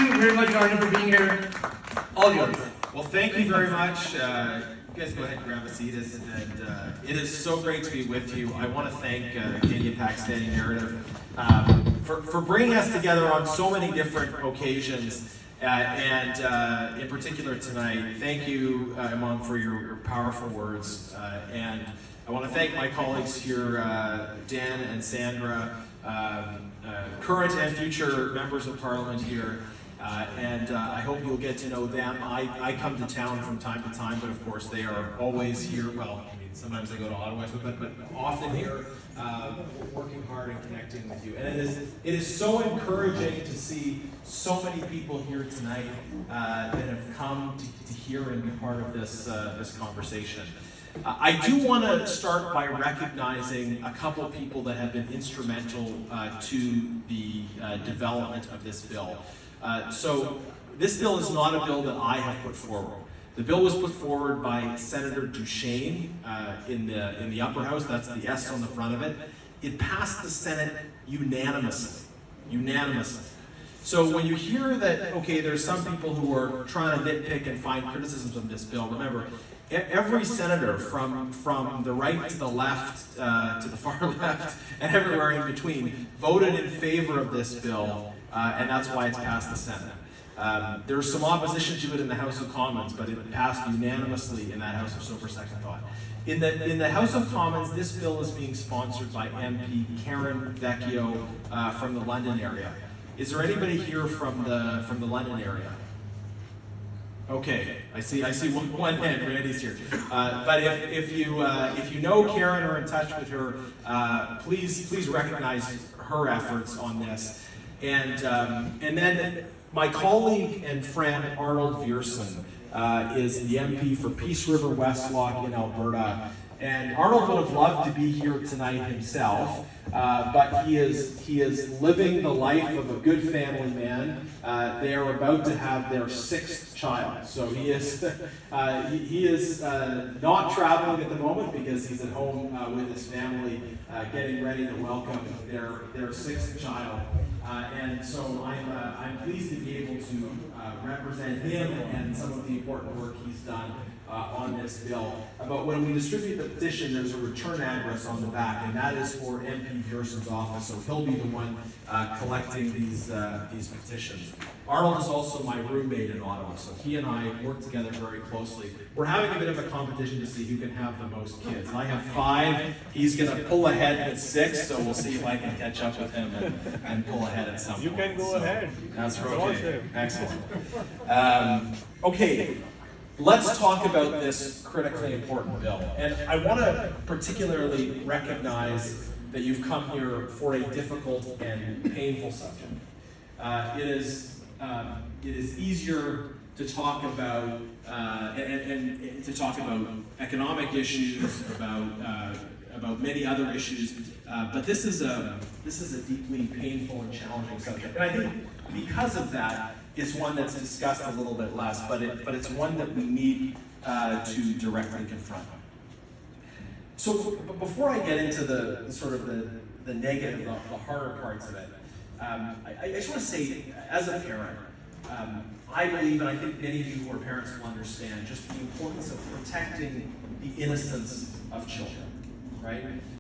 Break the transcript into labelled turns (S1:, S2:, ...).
S1: you very much, Aryan, for being here. All yours.
S2: Well, thank you very much. You guys go ahead and grab a seat. It is so great to be with you. I want to thank the Canadian-Pakistani Narrative for bringing us together on so many different occasions. And in particular tonight, thank you, Amir, for your powerful words. And I want to thank my colleagues here, Dan and Sandra, current and future members of Parliament here. And I hope you'll get to know them. I come to town from time to time, but of course they are always here. Well, I mean, sometimes I go to Ottawa, but often here, working hard and connecting with you. And it is so encouraging to see so many people here tonight that have come to hear and be part of this conversation. I do want to start by recognizing a couple of people that have been instrumental to the development of this bill. So this bill is not a bill that I have put forward. The bill was put forward by Senator Duchesne in the upper house. That's the S on the front of it. It passed the Senate unanimously. So when you hear that, okay, there's some people who are trying to nitpick and find criticisms of this bill, remember, every senator from the right to the left, to the far left, and everywhere in between, voted in favor of this bill, and that's why it's passed the Senate. There's some opposition to it in the House of Commons, but it passed unanimously in that House of sober second thought. In the House of Commons, this bill is being sponsored by MP Karen Vecchio from the London area. Is there anybody here from the London area? Okay, I see one hand. Randy's here. But if you know Karen or are in touch with her, please recognize her efforts on this. And then my colleague and friend Arnold Viersen is the MP for Peace River Westlock in Alberta. And Arnold would have loved to be here tonight himself, but he is living the life of a good family man. They are about to have their 6th child, so he is not traveling at the moment because he's at home with his family, getting ready to welcome their 6th child. And so I'm pleased to be able to represent him and some of the important work he's done on this bill. But when we distribute the petition, there's a return address on the back, and that is for MP Viersen's office, so he'll be the one collecting these petitions. Arnold is also my roommate in Ottawa, so he and I work together very closely. We're having a bit of a competition to see who can have the most kids. I have 5, he's going to pull ahead with 6, so we'll see if I can catch up with him and pull ahead at some point.
S3: You can go ahead.
S2: That's okay. Excellent. Okay. Let's talk about this critically important bill. And I want to particularly recognize that you've come here for a difficult and painful subject. It is easier to talk about and to talk about economic issues, about many other issues, but this is a deeply painful and challenging subject. And I think because of that, it's one that's discussed a little bit less, but it's one that we need to directly confront. So before I get into the sort of the negative, the harder parts of it, I just want to say, as a parent, I believe, and I think many of you who are parents will understand, just the importance of protecting the innocence of children, right?